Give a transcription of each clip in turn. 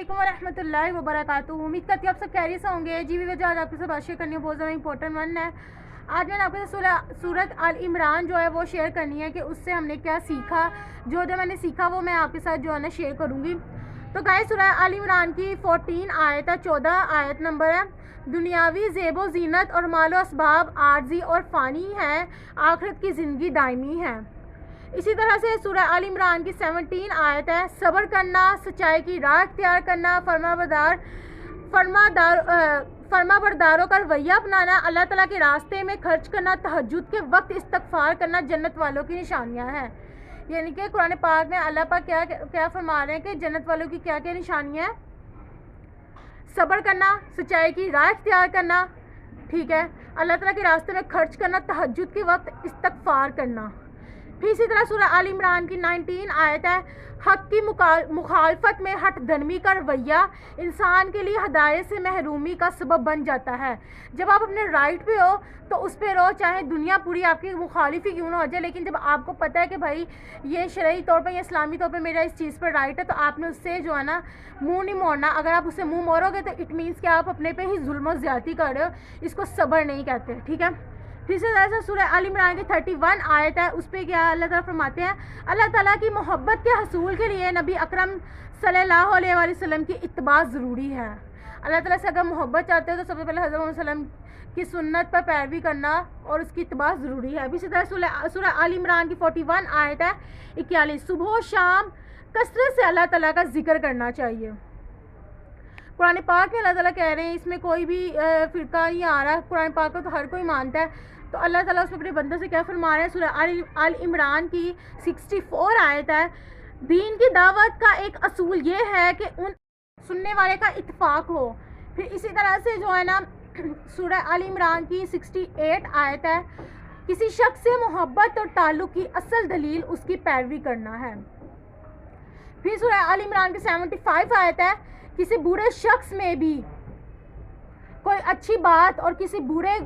वालेकुम वरहमतुल्लाहि वबरकातुहू। उम्मीद करती हूँ आप सब खैरियत से होंगे। जी भी आज आपके साथ बात शेयर करनी है, बहुत ज़्यादा इंपॉर्टेंट वन है। आज मैंने आपके साथ सूरत अल इमरान जो है वो शेयर करनी है कि उससे हमने क्या सीखा। जो मैंने सीखा वो मैं आपके साथ जो है ना शेयर करूँगी। तो गाइस सूरह अल इमरान की 14 आयत है, 14 आयत नंबर है। दुनियावी ज़ेबो ज़ीनत और मालो असबाब आर्जी और फ़ानी है, आखिरत की ज़िंदगी दायमी है। इसी तरह से सूरह अल इमरान की 17 आयत है। सब्र करना, सच्चाई की राह इख्तियार करना, फरमाबरदारों का रवैया अपनाना, अल्लाह ताला के रास्ते में खर्च करना, तहज्जुद के वक्त इस्तगफार करना जन्नत वालों की निशानियां हैं। यानी कि कुरान पाक में अल्लाह पाक क्या फरमा रहे हैं कि जन्नत वालों की क्या क्या निशानियां हैं। सब्र करना, सच्चाई की राह इख्तियार करना, ठीक है, अल्लाह ताला के रास्ते में खर्च करना, तहज्जुद के वक्त इस्तगफार करना। फिर इसी तरह सूरह अल इमरान की 19 आयत है। हक़ की मुखालफत में हट धर्मी का रवैया इंसान के लिए हदायत से महरूमी का सबब बन जाता है। जब आप अपने राइट पे हो तो उस पे रहो, चाहे दुनिया पूरी आपकी मुखालिफ ही क्यों ना हो जाए। लेकिन जब आपको पता है कि भाई ये शरई तौर पर या इस्लामी तौर पर मेरा इस चीज़ पर राइट है, तो आपने उससे जो है ना मुँह नहीं मोड़ना। अगर आप उससे मुँह मोड़ोगे तो इट मीन्स कि आप अपने पे ही जुल्म और ज़्यादती कर रहे हो। इसको सब्र नहीं कहते, ठीक है। फिर से सूरह अल इमरान की 31 आयत है, उस पर क्या अल्लाह ताला फरमाते हैं, अल्लाह ताला की मोहब्बत के हसूल के लिए नबी अकरम सल्लल्लाहु अलैहि वसल्लम की इत्तबा ज़रूरी है। अल्लाह ताला से अगर मोहब्बत चाहते हो तो सबसे पहले हज़रत वसल्लम की सुन्नत पर पैरवी करना और उसकी इत्तबा ज़रूरी है। इसी तरह सूरह अल इमरान की 41 आयत है 41, सुबह शाम कसरत से अल्लाह ताला का जिक्र करना चाहिए। कुरान पाक में अल्लाह ताला कह रहे हैं, इसमें कोई भी फ़िरका नहीं आ रहा, कुरान पाक को तो हर कोई मानता है। तो अल्लाह ताला उसमें अपने बंदों से क्या फरमा रहे हैं। सूरह अल इमरान की 64 आयत है। दीन की दावत का एक असूल ये है कि उन सुनने वाले का इत्तेफाक हो। फिर इसी तरह से जो है ना सूरह अल इमरान की 68 आयत है। किसी शख्स से मोहब्बत और ताल्लुक़ की असल दलील उसकी पैरवी करना है। फिर सूरह अल इमरान की 75 आयत है। किसी बुरे शख्स में भी कोई अच्छी बात और किसी बुरे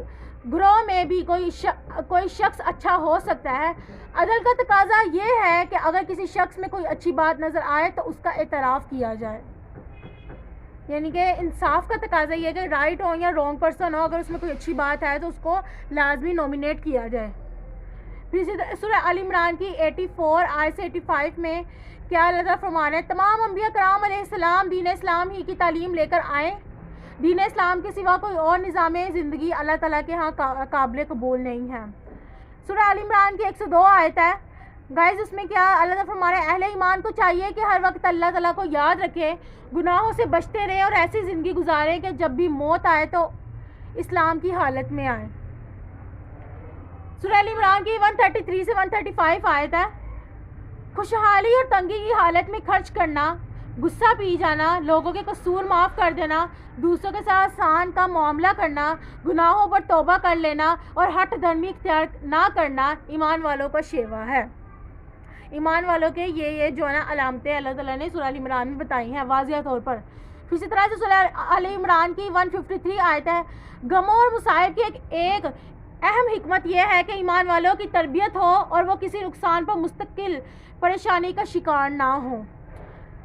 ग्रोह में भी कोई शख्स अच्छा हो सकता है। अदल का तकाजा ये है कि अगर किसी शख्स में कोई अच्छी बात नज़र आए तो उसका एतराफ़ किया जाए। यानी कि इंसाफ का तकाजा ये है कि राइट हो या रॉन्ग पर्सन हो, अगर उसमें कोई अच्छी बात है तो उसको लाजमी नॉमिनेट किया जाए। फिर सूरह अल इमरान की 84 आयत से 85 में क्या अल्लाह ताला फरमा रहे हैं, तमाम अंबिया कराम अलैहिस्सलाम दीन इस्लाम ही की तालीम लेकर आएँ। दीन इस्लाम के सिवा कोई और निज़ाम ज़िंदगी अल्लाह ताला के यहाँ काबिल कबूल नहीं है। सूरह अल इमरान की 102 आयत है। गाइस उसमें क्या अल्लाह ताला फरमा रहे हैं, अहले ईमान को चाहिए कि हर वक्त अल्लाह ताला को याद रखें, गुनाहों से बचते रहें और ऐसी ज़िंदगी गुजारें कि जब भी मौत आए तो इस्लाम की हालत में आए। सूरह अल इमरान की 133 से 135 आयत है। खुशहाली और तंगी की हालत में खर्च करना, गुस्सा पी जाना, लोगों के कसूर माफ़ कर देना, दूसरों के साथ आसान का मामला करना, गुनाहों पर तौबा कर लेना और हट धर्मी इख्तियार ना करना ईमान वालों का शेवा है। ईमान वालों के ये जो है ना अलामतें अल्लाह ताला ने सूरह अल इमरान में बताई हैं वाज़िह तौर पर। इसी तरह से सूरह अल इमरान की 153 आयत है। गमों और मुसाइब की एक अहम हिकमत यह है कि ईमान वालों की तरबियत हो और वो किसी नुकसान पर मुस्तकिल परेशानी का शिकार ना हो।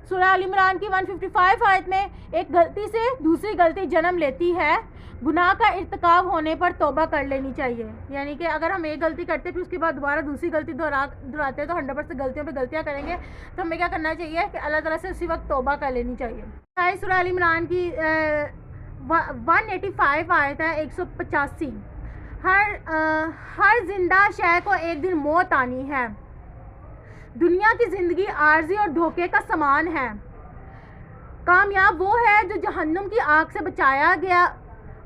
सूरह अल इमरान की 155 आयत में एक गलती से दूसरी गलती जन्म लेती है, गुनाह का इर्तिकाब होने पर तौबा कर लेनी चाहिए। यानी कि अगर हम एक गलती करते फिर उसके बाद दोबारा दूसरी गलती दोहराते तो 100% गलतियों पे गलतियां करेंगे। तो हमें क्या करना चाहिए कि अल्लाह ताला से उसी वक्त तौबा कर लेनी चाहिए। सूरह अल इमरान की 185 आयत है 185। हर जिंदा शय को एक दिन मौत आनी है। दुनिया की ज़िंदगी आर्जी और धोखे का समान है। कामयाब वो है जो जहन्नुम की आग से बचाया गया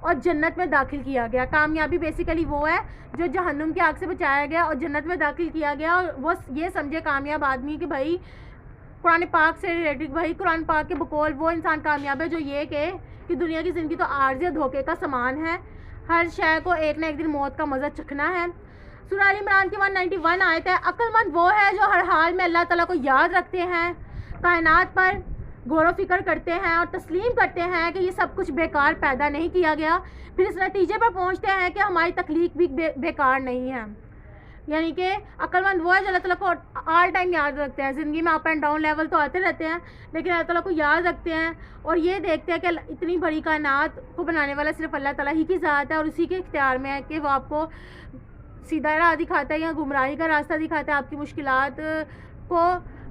और जन्नत में दाखिल किया गया। कामयाबी बेसिकली वो है जो जहन्नुम की आग से बचाया गया और जन्नत में दाखिल किया गया। और वो ये समझे कामयाब आदमी कि भाई कुरान पाक से रिलेटेड, भाई कुरान पाक के बकौल वो इंसान कामयाब है जो ये कहे कि दुनिया की ज़िंदगी तो आर्जी और धोखे का समान है, हर शय को एक ना एक दिन मौत का मज़ा चखना है। सूरह अल इमरान की 191 आयत है। अक्लमंद वो है जो हर हाल में अल्लाह ताला को याद रखते हैं, कायनात पर गौर फिक्र करते हैं और तस्लीम करते हैं कि ये सब कुछ बेकार पैदा नहीं किया गया, फिर इस नतीजे पर पहुंचते हैं कि हमारी तख्लीक भी बेकार नहीं है। یعنی کہ عقلمند وہ ہے جو اللہ تعالیٰ کو آل ٹائم یاد رکھتے ہیں. زندگی میں اپ اینڈ ڈاؤن لیول تو آتے رہتے ہیں, لیکن اللہ تعالیٰ کو یاد رکھتے ہیں اور یہ دیکھتے ہیں کہ اتنی بڑی کائنات کو بنانے والا صرف اللہ تعالیٰ ہی کی ذات ہے, اور اسی کے اختیار میں ہے کہ وہ آپ کو سیدھا راہ دکھاتا ہے یا گمراہی کا راستہ دکھاتا ہے. آپ کی مشکلات کو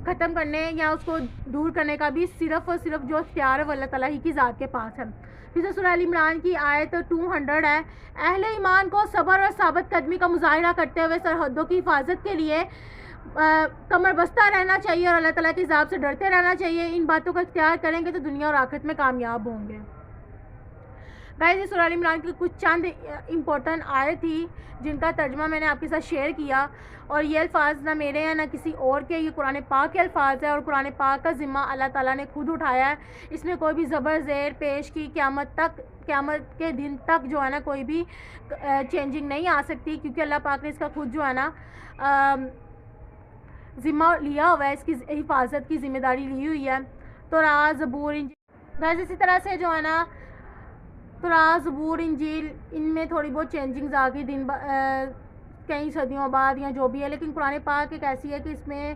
ختم کرنے یا اس کو دور کرنے کا بھی صرف اور صرف جو اختیار ہے وہ اللہ تعالیٰ ہی کی ذات کے پاس ہے. پھر سورہ ال عمران کی آیت 200 ہے, اہل ایمان کو صبر اور ثابت قدمی کا مظاہرہ کرتے ہوئے سرحدوں کی حفاظت کے لیے کمر بستہ رہنا چاہیے اور اللہ تعالیٰ کے عذاب سے ڈرتے رہنا چاہیے. ان باتوں کا اختیار کریں گے تو دنیا اور آخرت میں کامیاب ہوں گے. گائز یہ سورہ ال عمران کی کچھ چند امپورٹنٹ آیت تھی جن کا ترجمہ میں نے آپ کے ساتھ شیئر کیا, اور یہ الفاظ نہ میرے ہیں نہ کسی اور کے, یہ قرآن پاک کے الفاظ ہیں اور قرآن پاک کا ذمہ اللہ تعالیٰ نے خود اٹھایا ہے. اس میں کوئی بھی زبر زیر پیش کی قیامت کے دن تک جو ہے نا کوئی بھی چینجنگ نہیں آ سکتی, کیونکہ اللہ پاک نے اس کا خود جو ہے نا ذمہ لیا ہوا ہے, اس کی حفاظت کی ذمہ داری لی ہوئی ہے. توراہ زبور انجیل, گائز اسی طرح سے جو ہے نا توراہ زبور انجیل ان میں تھوڑی بہت چینجنگز آ گئی کئی صدیوں بعد یا جو بھی ہے, لیکن قرآن پاک ایک ایسی ہے کہ اس میں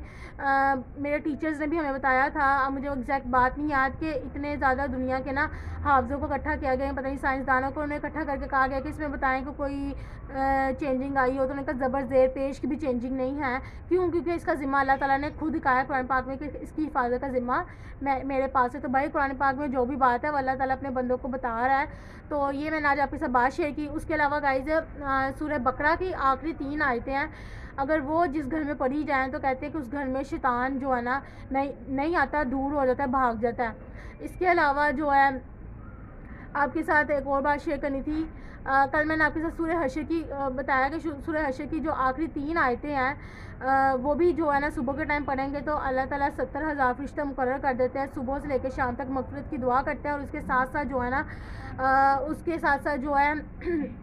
میرے ٹیچرز نے بھی ہمیں بتایا تھا, اب مجھے ایگزیکٹ بات نہیں یاد, کہ اتنے زیادہ دنیا کے نا حافظوں کو اکٹھا کیا گیا, پتہ نہیں سائنسدانوں کو انہیں اکٹھا کر کے کہا گیا کہ اس میں بتائیں کہ کوئی چینجنگ آئی ہو, تو انہوں نے کہا زبر زیر پیش کی بھی چینجنگ نہیں ہے. کیونکہ اس کا ذمہ اللہ تعالیٰ نے خود کہا ہے قرآن پاک میں کہ اس کی حفاظت کا ذمہ میرے پاس ہے. تو بھائی قرآن پاک میں جو بھی بات ہے وہ اللہ تعالیٰ اپنے بندوں کو بتا رہا ہے. تو یہ میں نے آج آپ کے ساتھ بات شیئر کی. اس کے علاوہ گائز سورہ بقرہ کی آخری 3 آیتیں ہیں, اگر وہ جس گھر میں پڑھی جائیں تو کہتے ہیں کہ اس گھر میں شیطان جو ہے نا نہیں آتا, دور ہو جاتا ہے, بھاگ جاتا ہے. اس کے علاوہ جو ہے آپ کے ساتھ ایک اور بات شیئر کرنی تھی. کل میں نے آپ کے ساتھ سورہ حشر کی بتایا کہ سورہ حشر کی جو آخری 3 آیتیں ہیں وہ بھی جو ہے نا صبح کے ٹائم پڑھیں گے تو اللہ تعالیٰ 70,000 فرشتہ مقرر کر دیتے ہیں, صبح سے لے کے شام تک مغفرت کی دعا کرتے ہیں. اور اس کے ساتھ ساتھ جو ہے نا جو ہے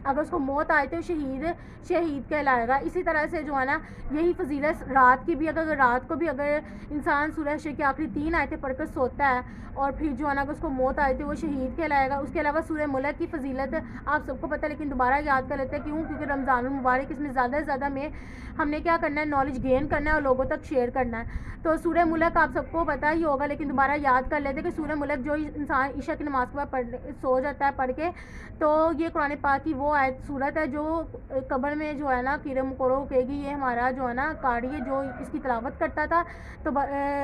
اگر اس کو موت آئے تو شہید کہلائے گا. اسی طرح سے جو ہے نا یہی فضیلت رات کی بھی, اگر رات کو بھی اگر انسان سورہ حشر کی آخری 3 آیتیں پڑھ کر سوتا ہے اور پھر جو ہے نا اگر اس کو موت آئی تو وہ شہید کہلائے گا. اس کے علاوہ سورہ ملک کی فضیلت آپ سب کو پتہ ہے, لیکن دوبارہ یاد کر لیتے ہیں. کیونکہ رمضان المبارک اس میں زیادہ سے زیادہ میں ہم نے کیا کرنا ہے, نالج گین کرنا ہے اور لوگوں تک شیئر کرنا ہے. تو سورہ ملک آپ سب کو پتہ ہی ہوگا, لیکن دوبارہ یاد کر لیتے کہ سورہ ملک جو انسان عشاء کی نماز کے بعد سو جاتا ہے پڑھ کے, تو یہ قرآن پاک کی وہ صورت ہے جو قبر میں جو ہے نا کیڑے مکوڑوں کو کہے گی یہ ہمارا جو ہے نا قاری ہے جو اس کی تلاوت کرتا تھا,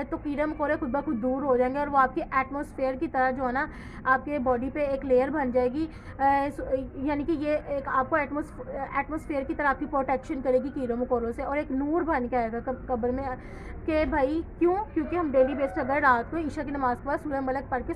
تو کیڑے مکوڑے خود بخود دور ہو جائیں گے اور وہ آپ کی ایٹماسفیئر کی طرح جو ہے نا آپ کے باڈی پہ ایک لیئر بن جائے گی. یعنی کہ یہ ایک آپ کو ایٹماسفیئر کی طرح آپ کی پروٹیکشن کرے گی کیڑوں مکوڑوں سے, اور ایک نور بن کے آئے گا قبر میں. کہ بھائی کیونکہ ہم ڈیلی بیس اگر رات کو عشاء کی نماز کے بعد سورہ ملک پڑھ کے